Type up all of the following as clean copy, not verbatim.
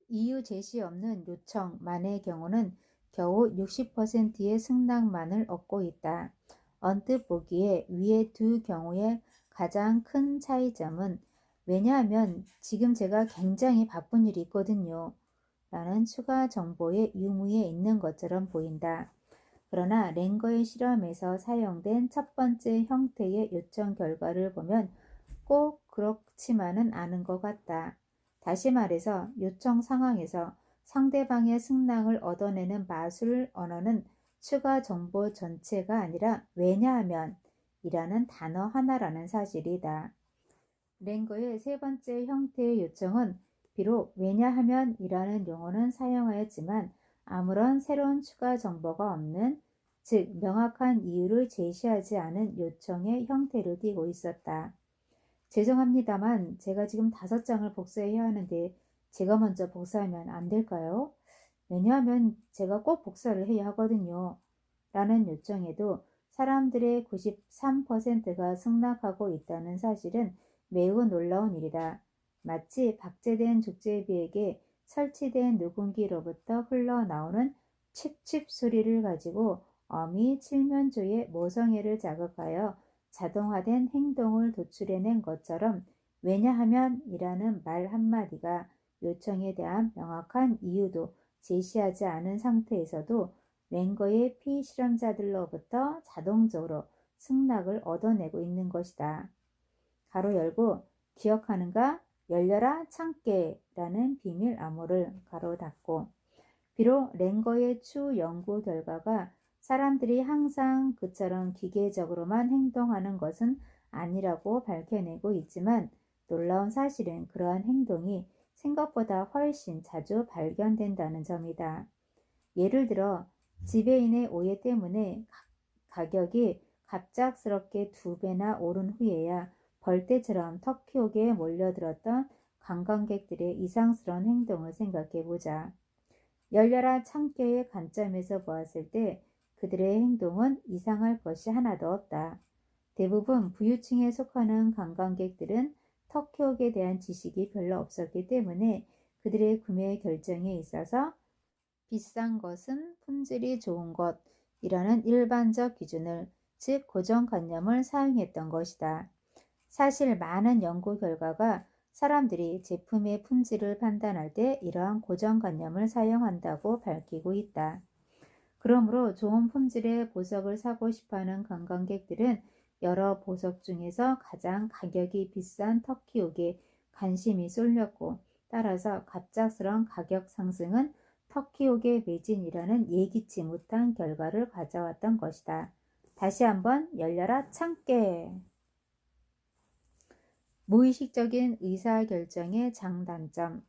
이유 제시 없는 요청만의 경우는 겨우 60%의 승낙만을 얻고 있다. 언뜻 보기에 위의 두 경우의 가장 큰 차이점은 왜냐하면 지금 제가 굉장히 바쁜 일이 있거든요. 라는 추가 정보의 유무에 있는 것처럼 보인다. 그러나 랭거의 실험에서 사용된 첫 번째 형태의 요청 결과를 보면 꼭 그렇지만은 않은 것 같다. 다시 말해서 요청 상황에서 상대방의 승낙을 얻어내는 마술 언어는 추가 정보 전체가 아니라 왜냐하면 이라는 단어 하나라는 사실이다. 랭거의 세 번째 형태의 요청은 비록 왜냐하면 이라는 용어는 사용하였지만 아무런 새로운 추가 정보가 없는, 즉 명확한 이유를 제시하지 않은 요청의 형태를 띠고 있었다. 죄송합니다만 제가 지금 5장을 복사해야 하는데 제가 먼저 복사하면 안 될까요? 왜냐하면 제가 꼭 복사를 해야 하거든요. 라는 요청에도 사람들의 93%가 승낙하고 있다는 사실은 매우 놀라운 일이다. 마치 박제된 족제비에게 설치된 누군기로부터 흘러나오는 칩칩 소리를 가지고 어미 칠면조의 모성애를 자극하여 자동화된 행동을 도출해낸 것처럼 왜냐하면 이라는 말 한마디가 요청에 대한 명확한 이유도 제시하지 않은 상태에서도 랭거의 피실험자들로부터 자동적으로 승낙을 얻어내고 있는 것이다. 가로 열고 기억하는가? 열려라 참깨 라는 비밀 암호를 가로 닫고. 비록 랭거의 추 연구 결과가 사람들이 항상 그처럼 기계적으로만 행동하는 것은 아니라고 밝혀내고 있지만 놀라운 사실은 그러한 행동이 생각보다 훨씬 자주 발견된다는 점이다. 예를 들어 지배인의 오해 때문에 가격이 갑작스럽게 2배나 오른 후에야 벌떼처럼 터키옥에 몰려들었던 관광객들의 이상스러운 행동을 생각해 보자. 열려라 참깨의 관점에서 보았을 때 그들의 행동은 이상할 것이 하나도 없다. 대부분 부유층에 속하는 관광객들은 터키옥에 대한 지식이 별로 없었기 때문에 그들의 구매 결정에 있어서 비싼 것은 품질이 좋은 것이라는 일반적 기준을, 즉 고정관념을 사용했던 것이다. 사실 많은 연구 결과가 사람들이 제품의 품질을 판단할 때 이러한 고정관념을 사용한다고 밝히고 있다. 그러므로 좋은 품질의 보석을 사고 싶어하는 관광객들은 여러 보석 중에서 가장 가격이 비싼 터키옥에 관심이 쏠렸고, 따라서 갑작스러운 가격 상승은 터키옥의 매진이라는 예기치 못한 결과를 가져왔던 것이다. 다시 한번 열려라 참깨. 무의식적인 의사결정의 장단점.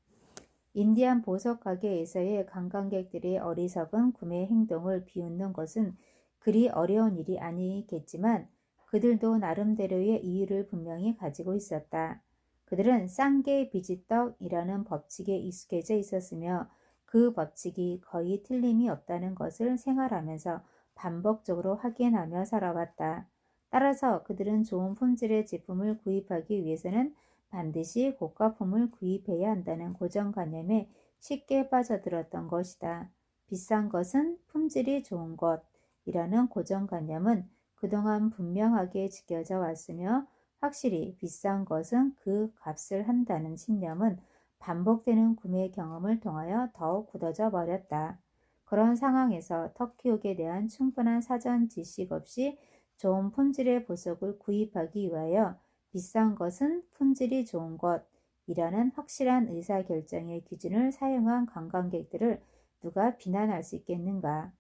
인디안 보석 가게에서의 관광객들의 어리석은 구매 행동을 비웃는 것은 그리 어려운 일이 아니겠지만 그들도 나름대로의 이유를 분명히 가지고 있었다. 그들은 싼게 비지떡이라는 법칙에 익숙해져 있었으며 그 법칙이 거의 틀림이 없다는 것을 생활하면서 반복적으로 확인하며 살아왔다. 따라서 그들은 좋은 품질의 제품을 구입하기 위해서는 반드시 고가품을 구입해야 한다는 고정관념에 쉽게 빠져들었던 것이다. 비싼 것은 품질이 좋은 것이라는 고정관념은 그동안 분명하게 지켜져 왔으며 확실히 비싼 것은 그 값을 한다는 신념은 반복되는 구매 경험을 통하여 더욱 굳어져 버렸다. 그런 상황에서 터키옥에 대한 충분한 사전 지식 없이 좋은 품질의 보석을 구입하기 위하여 비싼 것은 품질이 좋은 것이라는 확실한 의사결정의 기준을 사용한 관광객들을 누가 비난할 수 있겠는가?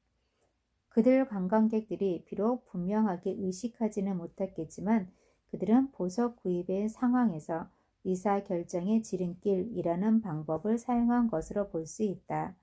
그들 관광객들이 비록 분명하게 의식하지는 못했겠지만 그들은 보석 구입의 상황에서 의사결정의 지름길이라는 방법을 사용한 것으로 볼 수 있다.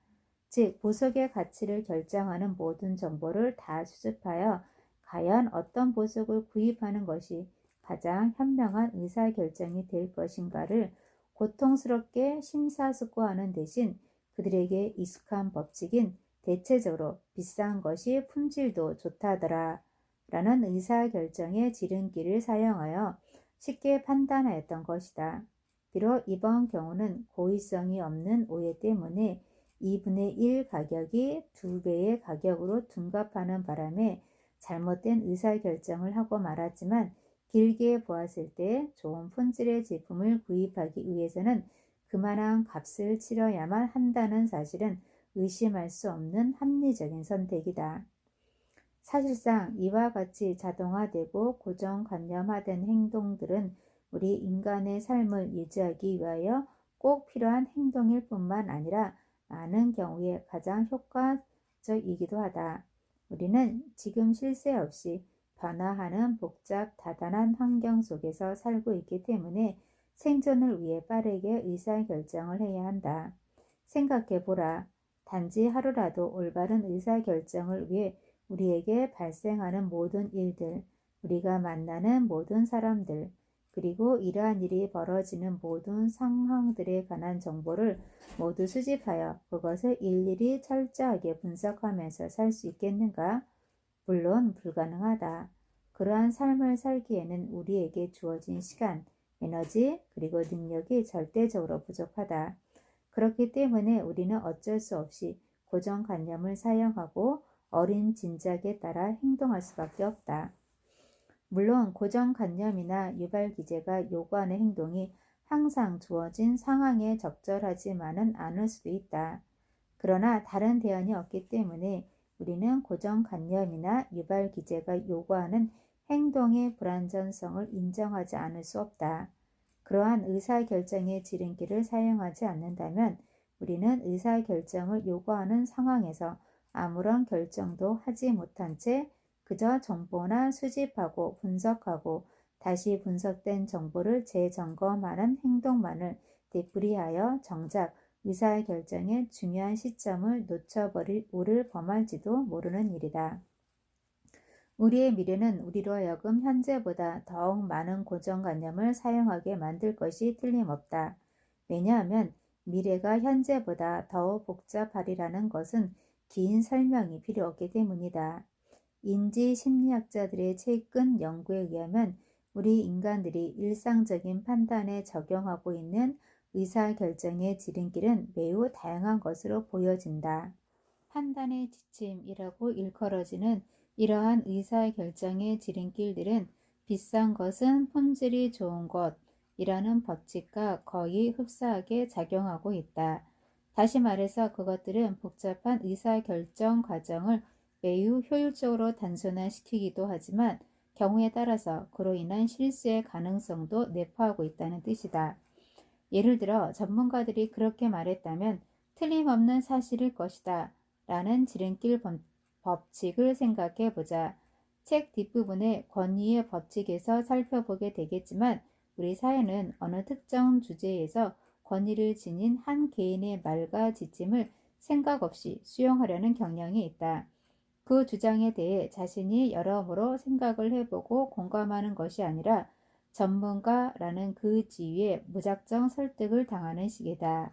즉 보석의 가치를 결정하는 모든 정보를 다 수집하여 과연 어떤 보석을 구입하는 것이 가장 현명한 의사결정이 될 것인가를 고통스럽게 심사숙고하는 대신 그들에게 익숙한 법칙인 대체적으로 비싼 것이 품질도 좋다더라 라는 의사결정의 지름길을 사용하여 쉽게 판단하였던 것이다. 비록 이번 경우는 고의성이 없는 오해 때문에 2분의 1 가격이 2배의 가격으로 둔갑하는 바람에 잘못된 의사결정을 하고 말았지만 길게 보았을 때 좋은 품질의 제품을 구입하기 위해서는 그만한 값을 치러야만 한다는 사실은 의심할 수 없는 합리적인 선택이다. 사실상 이와 같이 자동화되고 고정관념화된 행동들은 우리 인간의 삶을 유지하기 위하여 꼭 필요한 행동일 뿐만 아니라 많은 경우에 가장 효과적이기도 하다. 우리는 지금 쉴 새 없이 변화하는 복잡 다단한 환경 속에서 살고 있기 때문에 생존을 위해 빠르게 의사결정을 해야 한다. 생각해보라. 단지 하루라도 올바른 의사결정을 위해 우리에게 발생하는 모든 일들, 우리가 만나는 모든 사람들, 그리고 이러한 일이 벌어지는 모든 상황들에 관한 정보를 모두 수집하여 그것을 일일이 철저하게 분석하면서 살 수 있겠는가? 물론 불가능하다. 그러한 삶을 살기에는 우리에게 주어진 시간, 에너지, 그리고 능력이 절대적으로 부족하다. 그렇기 때문에 우리는 어쩔 수 없이 고정관념을 사용하고 어린 진작에 따라 행동할 수밖에 없다. 물론 고정관념이나 유발기제가 요구하는 행동이 항상 주어진 상황에 적절하지만은 않을 수도 있다. 그러나 다른 대안이 없기 때문에 우리는 고정관념이나 유발기제가 요구하는 행동의 불완전성을 인정하지 않을 수 없다. 그러한 의사결정의 지름길을 사용하지 않는다면 우리는 의사결정을 요구하는 상황에서 아무런 결정도 하지 못한 채 그저 정보나 수집하고 분석하고 다시 분석된 정보를 재점검하는 행동만을 되풀이하여 정작 의사결정의 중요한 시점을 놓쳐버릴 우를 범할지도 모르는 일이다. 우리의 미래는 우리로 하여금 현재보다 더욱 많은 고정관념을 사용하게 만들 것이 틀림없다. 왜냐하면 미래가 현재보다 더욱 복잡하리라는 것은 긴 설명이 필요 없기 때문이다. 인지 심리학자들의 최근 연구에 의하면 우리 인간들이 일상적인 판단에 적용하고 있는 의사결정의 지름길은 매우 다양한 것으로 보여진다. 판단의 지침이라고 일컬어지는 이러한 의사결정의 지름길들은 비싼 것은 품질이 좋은 것이라는 법칙과 거의 흡사하게 작용하고 있다. 다시 말해서 그것들은 복잡한 의사결정 과정을 매우 효율적으로 단순화시키기도 하지만 경우에 따라서 그로 인한 실수의 가능성도 내포하고 있다는 뜻이다. 예를 들어 전문가들이 그렇게 말했다면 틀림없는 사실일 것이다 라는 지름길 법칙을 생각해 보자. 책 뒷부분의 권위의 법칙에서 살펴보게 되겠지만 우리 사회는 어느 특정 주제에서 권위를 지닌 한 개인의 말과 지침을 생각 없이 수용하려는 경향이 있다. 그 주장에 대해 자신이 여러모로 생각을 해보고 공감하는 것이 아니라 전문가라는 그 지위에 무작정 설득을 당하는 식이다.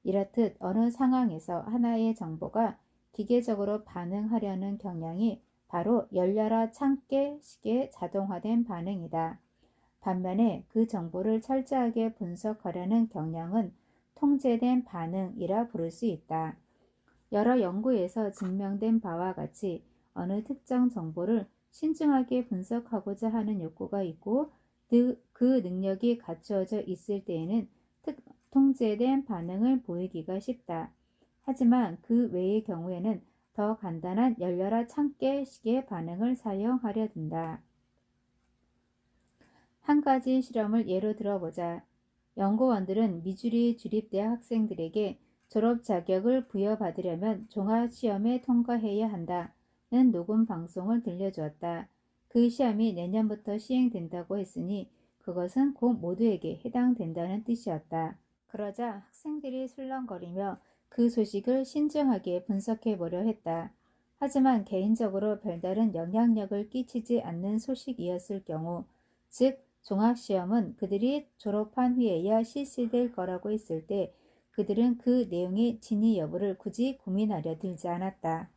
이렇듯 어느 상황에서 하나의 정보가 기계적으로 반응하려는 경향이 바로 열려라 참깨 식의 자동화된 반응이다. 반면에 그 정보를 철저하게 분석하려는 경향은 통제된 반응이라 부를 수 있다. 여러 연구에서 증명된 바와 같이 어느 특정 정보를 신중하게 분석하고자 하는 욕구가 있고 그 능력이 갖추어져 있을 때에는 통제된 반응을 보이기가 쉽다. 하지만 그 외의 경우에는 더 간단한 열려라 참깨 식의 반응을 사용하려 든다. 한 가지 실험을 예로 들어보자. 연구원들은 미주리 주립대학 학생들에게 졸업 자격을 부여받으려면 종합시험에 통과해야 한다는 녹음 방송을 들려주었다. 그 시험이 내년부터 시행된다고 했으니 그것은 곧 모두에게 해당된다는 뜻이었다. 그러자 학생들이 술렁거리며 그 소식을 신중하게 분석해보려 했다. 하지만 개인적으로 별다른 영향력을 끼치지 않는 소식이었을 경우, 즉 종합시험은 그들이 졸업한 후에야 실시될 거라고 했을 때 그들은 그 내용의 진위 여부를 굳이 고민하려 들지 않았다.